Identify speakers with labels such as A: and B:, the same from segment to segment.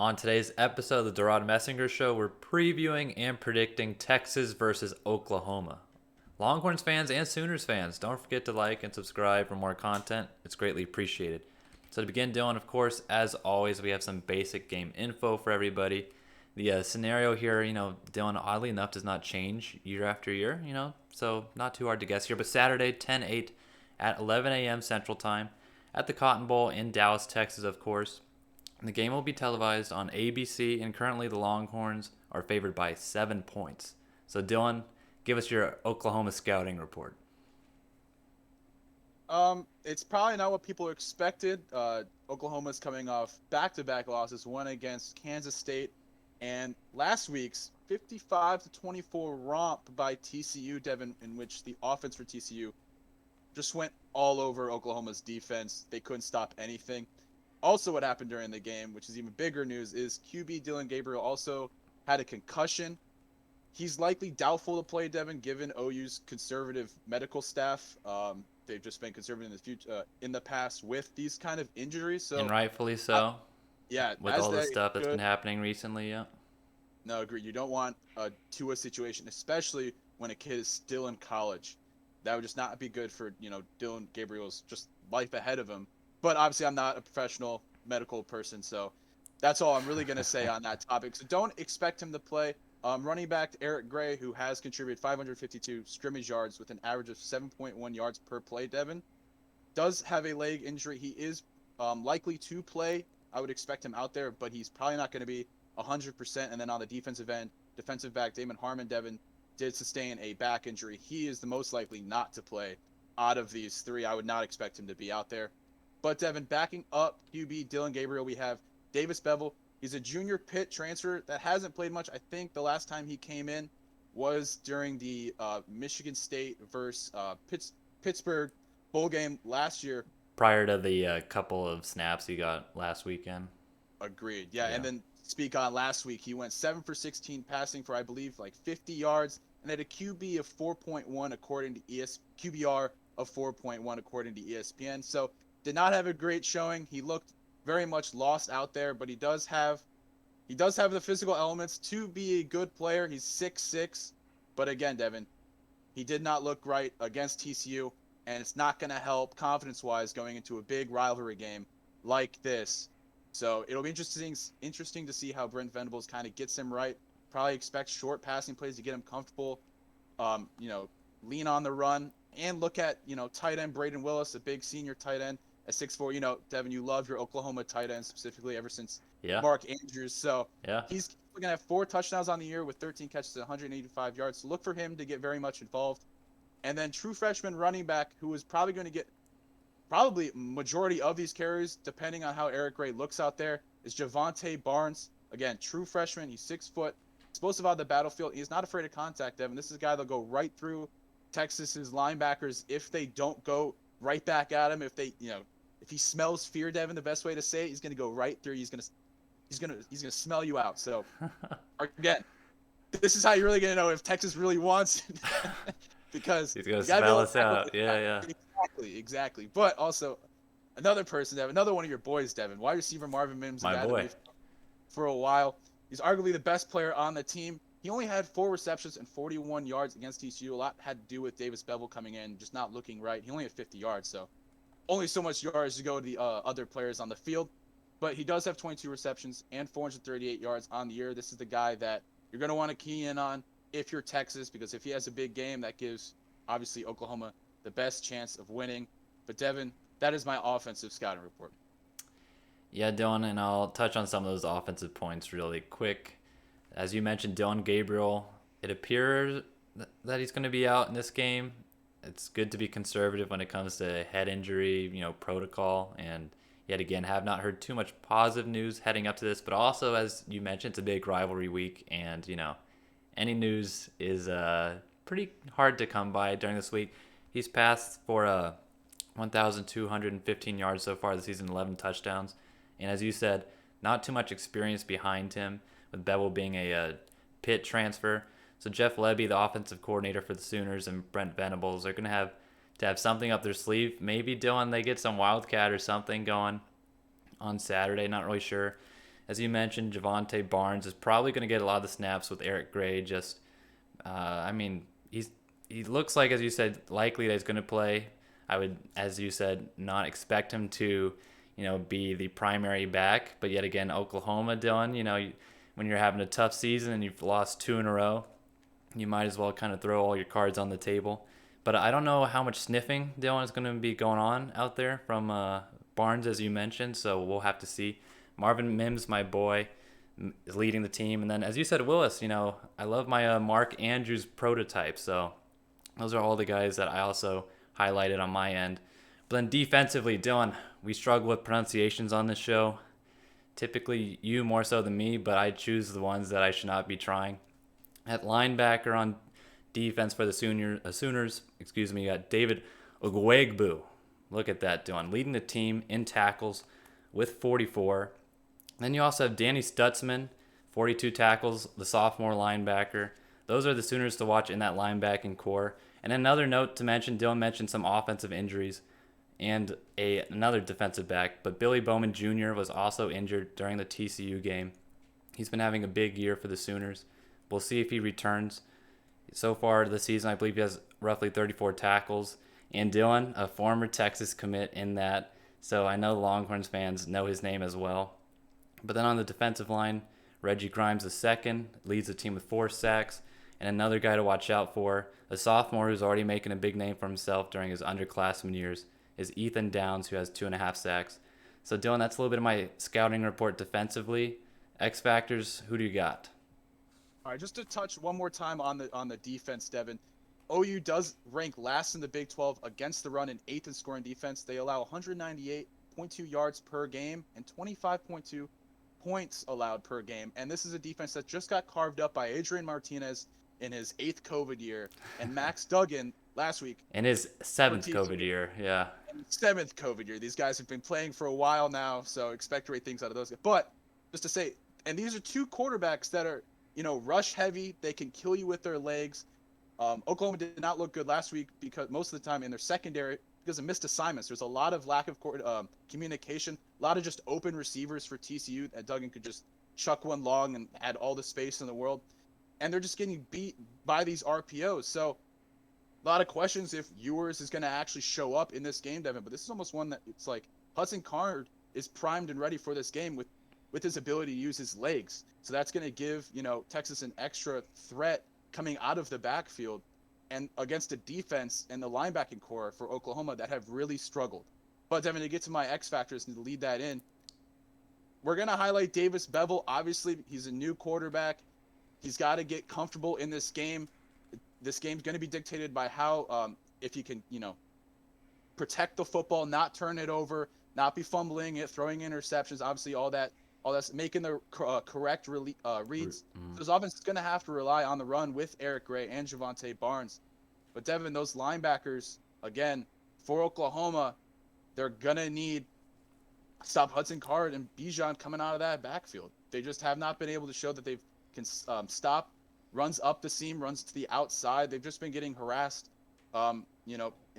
A: On today's episode of the DeRaud-Messinger Show, we're previewing and predicting Texas versus Oklahoma. Longhorns fans and Sooners fans, don't forget to like and subscribe for more content. It's greatly appreciated. So to begin, Dylan, of course, as always, we have some basic game info for everybody. The scenario here, Dylan, oddly enough, does not change year after year, so not too hard to guess here. But Saturday, 10/8 at 11 a.m. Central Time at the Cotton Bowl in Dallas, Texas, of course. The game will be televised on ABC, and currently the Longhorns are favored by 7 points. So, Dylan, give us your Oklahoma scouting report.
B: It's probably not what people expected. Oklahoma's coming off back-to-back losses, one against Kansas State, and last week's 55-24 romp by TCU, Devon, in which the offense for TCU just went all over Oklahoma's defense. They couldn't stop anything. Also, what happened during the game, which is even bigger news, is QB Dillon Gabriel also had a concussion. He's likely doubtful to play, Devon, given OU's conservative medical staff. They've just been conservative in the future, in the past with these kind of injuries.
A: And
B: So,
A: rightfully so,
B: yeah,
A: with
B: as
A: all the
B: that
A: stuff that's been
B: should.
A: happening recently, yeah.
B: No, agree. You don't want a Tua situation, especially when a kid is still in college. That would just not be good for, Dillon Gabriel's just life ahead of him. But obviously, I'm not a professional medical person, so that's all I'm really going to say on that topic. So don't expect him to play. Running back Eric Gray, who has contributed 552 scrimmage yards with an average of 7.1 yards per play, Devon, does have a leg injury. He is likely to play. I would expect him out there, but he's probably not going to be 100%. And then on the defensive end, defensive back Damon Harmon, Devon, did sustain a back injury. He is the most likely not to play out of these three. I would not expect him to be out there. But Devon, backing up QB Dillon Gabriel, we have Davis Bevel. He's a junior Pitt transfer that hasn't played much. I think the last time he came in was during the Michigan State versus Pittsburgh bowl game last year.
A: Prior to the couple of snaps he got last weekend.
B: Agreed. Yeah,
A: Yeah.
B: and then speak on last week, he went 7 for 16 passing for I believe like 50 yards and had a QB of 4.1 according to QBR of 4.1 according to ESPN. So did not have a great showing. He looked very much lost out there, but he does have the physical elements to be a good player. He's 6'6", but again, Devon, he did not look right against TCU, and it's not going to help confidence-wise going into a big rivalry game like this. So it'll be interesting to see how Brent Venables kind of gets him right. Probably expect short passing plays to get him comfortable. Lean on the run and look at tight end Braden Willis, a big senior tight end at 6'4". Devin, you love your Oklahoma tight end specifically ever since
A: Yeah.
B: Mark Andrews. So
A: Yeah.
B: he's going to have 4 touchdowns on the year with 13 catches and 185 yards. So look for him to get very much involved. And then true freshman running back who is probably going to get probably majority of these carries, depending on how Eric Gray looks out there, is Javonte Barnes. Again, true freshman. He's 6 foot, explosive on the battlefield. He's not afraid of contact, Devin. This is a guy that'll go right through Texas's linebackers if they don't go right back at him. If he smells fear, Devin, the best way to say it, he's going to go right through. He's going to smell you out. So again, this is how you're really going to know if Texas really wants it. Because
A: he's going to smell us out. Yeah.
B: Exactly. But also, another person, Devin, another one of your boys, Devin, wide receiver Marvin Mims,
A: My boy.
B: for a while. He's arguably the best player on the team. He only had 4 receptions and 41 yards against TCU. A lot had to do with Davis Bevel coming in, just not looking right. He only had 50 yards, so only so much yards to go to the other players on the field. But he does have 22 receptions and 438 yards on the year. This is the guy that you're going to want to key in on if you're Texas, because if he has a big game, that gives, obviously, Oklahoma the best chance of winning. But, Devin, that is my offensive scouting report.
A: Yeah, Dylan, and I'll touch on some of those offensive points really quick. As you mentioned, Dillon Gabriel, it appears that he's going to be out in this game. It's good to be conservative when it comes to head injury, protocol. And yet again, have not heard too much positive news heading up to this. But also, as you mentioned, it's a big rivalry week. And, any news is pretty hard to come by during this week. He's passed for 1,215 yards so far this season, 11 touchdowns. And as you said, not too much experience behind him, with Bevel being a Pitt transfer. So Jeff Lebby, the offensive coordinator for the Sooners, and Brent Venables are going to have something up their sleeve. Maybe, Dylan, they get some Wildcat or something going on Saturday. Not really sure. as you mentioned, Javonte Barnes is probably going to get a lot of the snaps with Eric Gray. Just, I mean, he looks like, as you said, likely that he's going to play. I would, as you said, not expect him to, be the primary back. But yet again, Oklahoma, Dylan, when you're having a tough season and you've lost 2 in a row, you might as well kind of throw all your cards on the table. But I don't know how much sniffing, Dylan, is going to be going on out there from Barnes, as you mentioned. So we'll have to see. Marvin Mims, my boy, is leading the team. And then, as you said, Willis, I love my Mark Andrews prototype. So those are all the guys that I also highlighted on my end. But then defensively, Dylan, we struggle with pronunciations on this show. Typically, you more so than me, but I choose the ones that I should not be trying. At linebacker on defense for the Sooners, you got David Ogwegbu. Look at that, Dylan, leading the team in tackles with 44. Then you also have Danny Stutzman, 42 tackles, the sophomore linebacker. Those are the Sooners to watch in that linebacking core. And another note to mention, Dylan mentioned some offensive injuries and another defensive back, but Billy Bowman Jr. was also injured during the TCU game. He's been having a big year for the Sooners. We'll see if he returns. So far this season, I believe he has roughly 34 tackles. And Dylan, a former Texas commit in that, so I know Longhorns fans know his name as well. But then on the defensive line, Reggie Grimes II leads the team with 4 sacks. And another guy to watch out for, a sophomore who's already making a big name for himself during his underclassmen years, is Ethan Downs, who has 2.5 sacks. So Dylan, that's a little bit of my scouting report defensively. X Factors, who do you got?
B: All right, just to touch one more time on the defense, Devon. OU does rank last in the Big 12 against the run and 8th in scoring defense. They allow 198.2 yards per game and 25.2 points allowed per game. And this is a defense that just got carved up by Adrian Martinez in his 8th COVID year and Max Duggan last week.
A: In his 7th COVID year, yeah.
B: 7th COVID year. These guys have been playing for a while now, so expect great things out of those guys. But just to say, and these are 2 quarterbacks that are, rush heavy. They can kill you with their legs. Oklahoma did not look good last week because most of the time in their secondary, because of missed assignments, there's a lot of lack of communication, a lot of just open receivers for TCU that Duggan could just chuck one long and had all the space in the world. And they're just getting beat by these RPOs. So a lot of questions if Ewers is going to actually show up in this game, Devin. But this is almost one that it's like Hudson Card is primed and ready for this game with his ability to use his legs. So that's going to give, Texas an extra threat coming out of the backfield and against a defense and the linebacking core for Oklahoma that have really struggled. But Devin, to get to my X factors and to lead that in, we're going to highlight Davis Beville. Obviously, he's a new quarterback. He's got to get comfortable in this game. This game's going to be dictated by how, if he can, protect the football, not turn it over, not be fumbling it, throwing interceptions, obviously all that's making the correct reads. So his offense is going to have to rely on the run with Eric Gray and Javonte Barnes. But Devin, those linebackers, again, for Oklahoma, they're going to need stop Hudson Card and Bijan coming out of that backfield. They just have not been able to show that they can stop runs up the seam, runs to the outside. They've just been getting harassed, in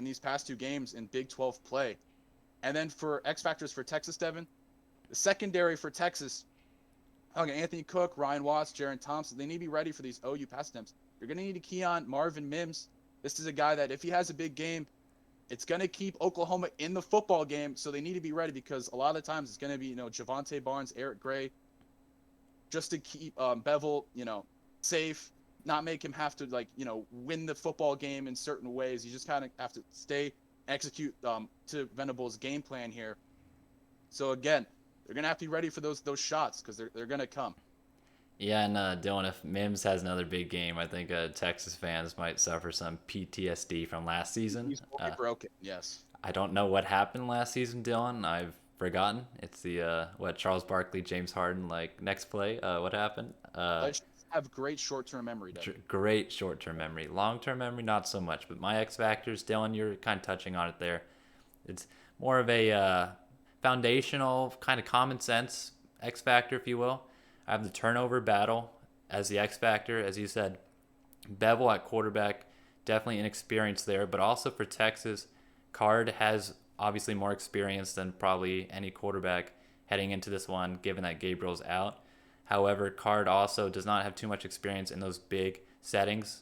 B: these past 2 games in Big 12 play. And then for X factors for Texas, Devin, the secondary for Texas, Anthony Cook, Ryan Watts, Jaron Thompson, they need to be ready for these OU pass attempts. You're going to need to key on Marvin Mims. This is a guy that if he has a big game, it's going to keep Oklahoma in the football game, so they need to be ready because a lot of times it's going to be, Javonte Barnes, Eric Gray, just to keep Beville, safe, not make him have to, win the football game in certain ways. You just kind of have to execute to Venables' game plan here. So, again, they're going to have to be ready for those shots because they're going to come.
A: Yeah, and Dylan, if Mims has another big game, I think Texas fans might suffer some PTSD from last season.
B: He's broken, yes.
A: I don't know what happened last season, Dylan. I've forgotten. It's the, Charles Barkley, James Harden, next play. What happened?
B: I have great short-term memory, Devin.
A: Great short-term memory. Long-term memory, not so much. But my X factors, Dylan, you're kind of touching on it there. It's more of a foundational, kind of common sense X factor, if you will. I have the turnover battle as the X factor. As you said, Beville at quarterback, definitely inexperienced there. But also for Texas, Card has obviously more experience than probably any quarterback heading into this one, given that Gabriel's out. However, Card also does not have too much experience in those big settings.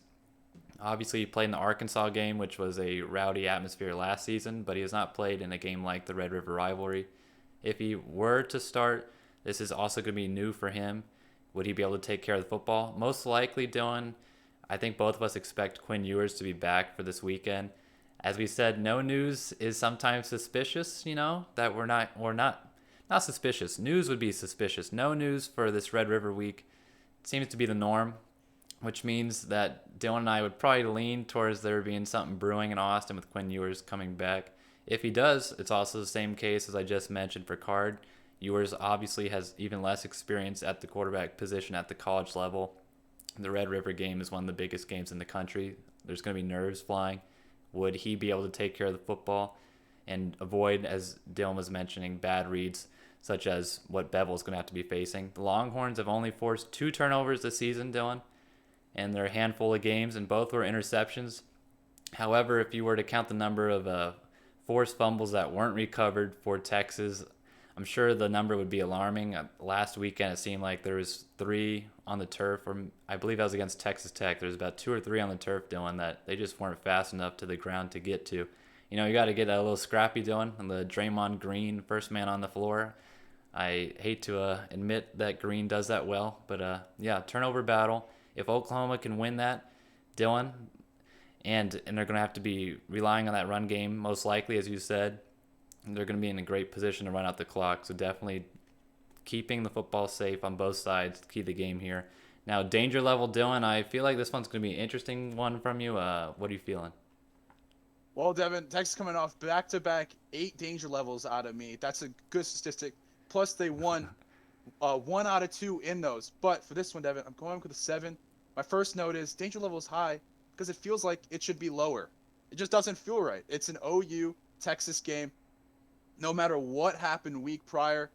A: Obviously, he played in the Arkansas game, which was a rowdy atmosphere last season, but he has not played in a game like the Red River rivalry. If he were to start, this is also going to be new for him. Would he be able to take care of the football? Most likely, Dylan. I think both of us expect Quinn Ewers to be back for this weekend. As we said, no news is sometimes suspicious, that we're not suspicious. News would be suspicious. No news for this Red River week seems to be the norm, which means that Dylan and I would probably lean towards there being something brewing in Austin with Quinn Ewers coming back. If he does, it's also the same case as I just mentioned for Card. Ewers obviously has even less experience at the quarterback position at the college level. The Red River game is one of the biggest games in the country. There's going to be nerves flying. Would he be able to take care of the football and avoid, as Dylan was mentioning, bad reads such as what Bevel's going to have to be facing? The Longhorns have only forced 2 turnovers this season, Dylan, and there are a handful of games, and both were interceptions. However, if you were to count the number of forced fumbles that weren't recovered for Texas, I'm sure the number would be alarming. Last weekend, it seemed like there was 3 on the turf, or I believe that was against Texas Tech. There was about 2 or 3 on the turf, Dylan, that they just weren't fast enough to the ground to get to. You got to get a little scrappy, Dylan, and the Draymond Green first man on the floor. I hate to admit that Green does that well, but yeah, turnover battle. If Oklahoma can win that, Dylan, and they're going to have to be relying on that run game, most likely, as you said, they're going to be in a great position to run out the clock. So definitely keeping the football safe on both sides to keep the game here. Now, danger level, Dylan, I feel like this one's going to be an interesting one from you. What are you feeling?
B: Well, Devon, Texas coming off back-to-back 8 danger levels out of me. That's a good statistic. Plus, they won 1 out of 2 in those. But for this one, Devon, I'm going with a 7. My first note is danger level is high because it feels like it should be lower. It just doesn't feel right. It's an OU Texas game. No matter what happened week prior,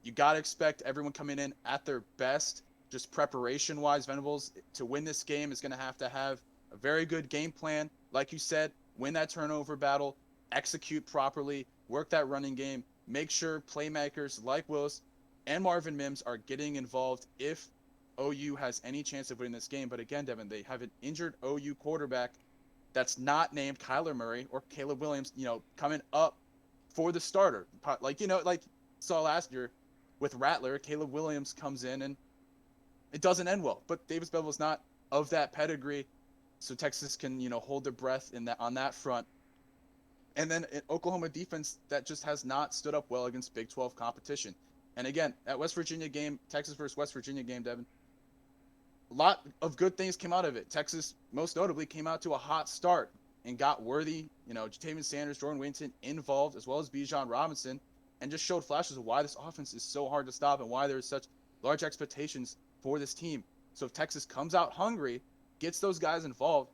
B: you got to expect everyone coming in at their best. Just preparation-wise, Venables, to win this game is going to have a very good game plan. Like you said, win that turnover battle, execute properly, work that running game, make sure playmakers like Willis and Marvin Mims are getting involved if OU has any chance of winning this game. But again, Devin, they have an injured OU quarterback that's not named Kyler Murray or Caleb Williams, coming up for the starter. Like saw last year with Rattler, Caleb Williams comes in and it doesn't end well. But Davis Bevel's not of that pedigree, so Texas can, hold their breath on that front. And then an Oklahoma defense that just has not stood up well against Big 12 competition. And again, at West Virginia game, Texas versus West Virginia game, Devin, a lot of good things came out of it. Texas, most notably, came out to a hot start and got Worthy, Jatavian Sanders, Jordan Whittington involved, as well as Bijan Robinson, and just showed flashes of why this offense is so hard to stop and why there's such large expectations for this team. So if Texas comes out hungry, gets those guys involved,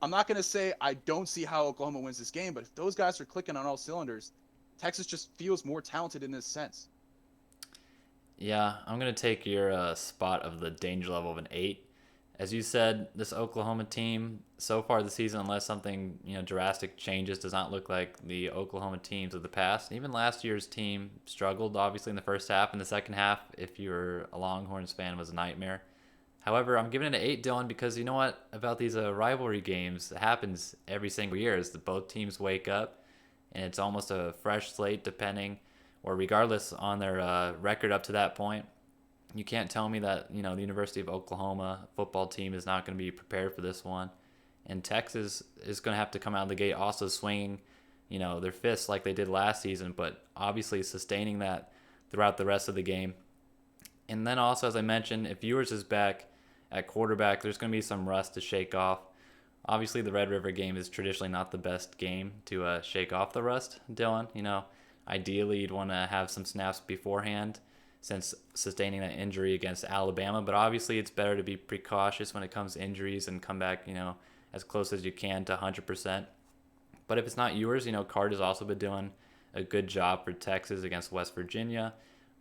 B: I'm not going to say I don't see how Oklahoma wins this game, but if those guys are clicking on all cylinders, Texas just feels more talented in this sense.
A: Yeah, I'm going to take your spot of the danger level of an 8. As you said, this Oklahoma team so far this season, unless something drastic changes, does not look like the Oklahoma teams of the past. Even last year's team struggled, obviously, in the first half. In the second half, if you're a Longhorns fan, was a nightmare. However, I'm giving it an 8, Dylan, because you know what about these rivalry games? It happens every single year is that both teams wake up, and it's almost a fresh slate depending or regardless on their record up to that point. You can't tell me that, the University of Oklahoma football team is not going to be prepared for this one. And Texas is going to have to come out of the gate also swinging, their fists like they did last season, but obviously sustaining that throughout the rest of the game. And then also, as I mentioned, if Ewers is back at quarterback, there's going to be some rust to shake off. Obviously, the Red River game is traditionally not the best game to shake off the rust, Dylan. Ideally, you'd want to have some snaps beforehand since sustaining that injury against Alabama. But obviously, it's better to be precautious when it comes to injuries and come back, as close as you can to 100%. But if it's not yours, Card has also been doing a good job for Texas against West Virginia.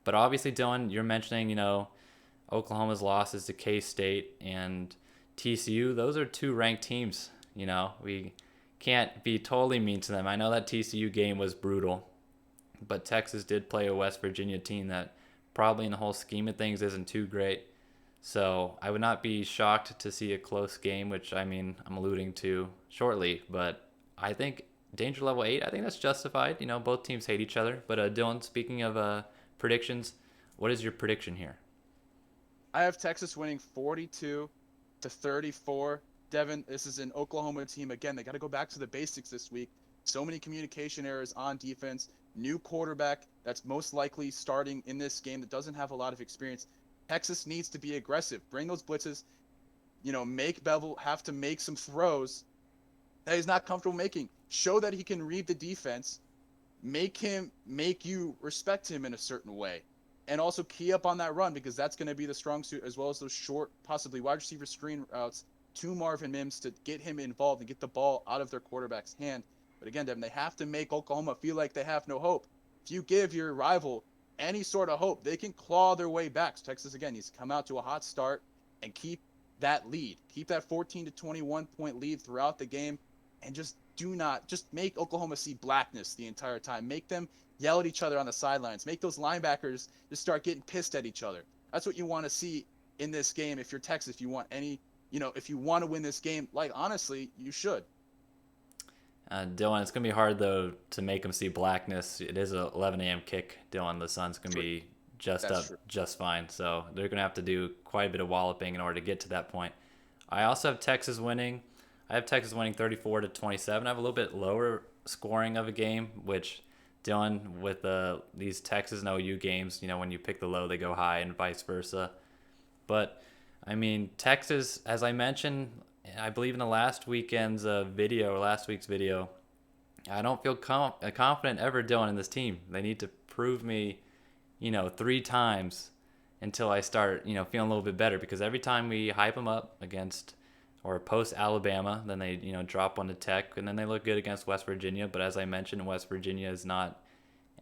A: But obviously, Dylan, you're mentioning, Oklahoma's losses to K-State and TCU. Those are 2 ranked teams. We can't be totally mean to them. I know that TCU game was brutal. but Texas did play a West Virginia team that probably in the whole scheme of things isn't too great. So I would not be shocked to see a close game, which I mean I'm alluding to shortly. But I think danger level 8, I think that's justified. Both teams hate each other. But Dylan, speaking of predictions, what is your prediction here?
B: I have Texas winning 42-34. Devon, this is an Oklahoma team. Again, they got to go back to the basics this week. So many communication errors on defense. New quarterback that's most likely starting in this game that doesn't have a lot of experience. Texas needs to be aggressive. Bring those blitzes. Make Bevel have to make some throws that he's not comfortable making. Show that he can read the defense. Make you respect him in a certain way. And also key up on that run, because that's going to be the strong suit, as well as those short, possibly wide receiver screen routes to Marvin Mims to get him involved and get the ball out of their quarterback's hand. But again, Devin, they have to make Oklahoma feel like they have no hope. If you give your rival any sort of hope, they can claw their way back. So Texas, again, needs to come out to a hot start and keep that lead. Keep that 14 to 21 point lead throughout the game, and just make Oklahoma see blackness the entire time. Make them yell at each other on the sidelines. Make those linebackers just start getting pissed at each other. That's what you want to see in this game. If you're Texas, if you want if you want to win this game, like, honestly, you should.
A: Dylan, it's going to be hard, though, to make them see blackness. It is a 11 a.m. kick, Dylan. The sun's going to be just fine. So they're going to have to do quite a bit of walloping in order to get to that point. I also have Texas winning. I have Texas winning 34-27. I have a little bit lower scoring of a game, which, Dylan, with these Texas and OU games, when you pick the low, they go high and vice versa. But, I mean, Texas, as I mentioned, I believe in the last week's video, I don't feel confident ever, Dylan, in this team. They need to prove me, 3 times until I start, feeling a little bit better, because every time we hype them up against or post Alabama, then they, drop one to Tech, and then they look good against West Virginia. But as I mentioned, West Virginia is not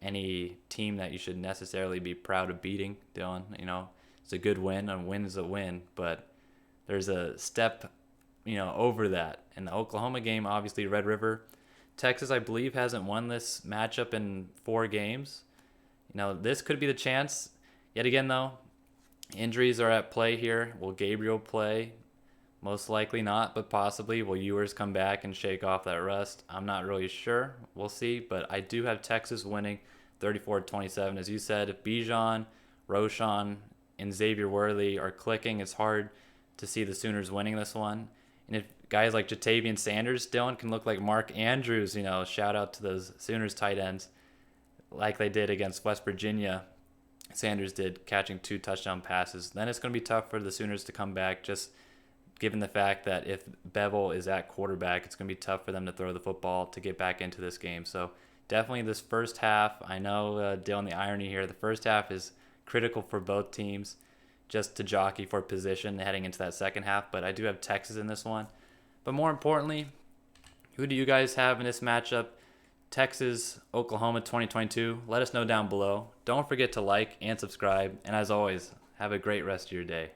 A: any team that you should necessarily be proud of beating, Dylan. It's a good win. A win is a win, but there's a step over that. In the Oklahoma game, obviously Red River. Texas, I believe, hasn't won this matchup in 4 games. This could be the chance. Yet again, though, injuries are at play here. Will Gabriel play? Most likely not, but possibly. Will Ewers come back and shake off that rust? I'm not really sure. We'll see. But I do have Texas winning 34-27. As you said, if Bijan, Roshan, and Xavier Worthy are clicking, it's hard to see the Sooners winning this one. And if guys like Jatavian Sanders, Dylan, can look like Mark Andrews, shout out to those Sooners tight ends, like they did against West Virginia. Sanders did, catching 2 touchdown passes. Then it's going to be tough for the Sooners to come back, just given the fact that if Bevel is at quarterback, it's going to be tough for them to throw the football to get back into this game. So definitely this first half, I know, Dylan, the irony here, the first half is critical for both teams just to jockey for position heading into that second half. But I do have Texas in this one. But more importantly, who do you guys have in this matchup? Texas, Oklahoma 2022. Let us know down below. Don't forget to like and subscribe. And as always, have a great rest of your day.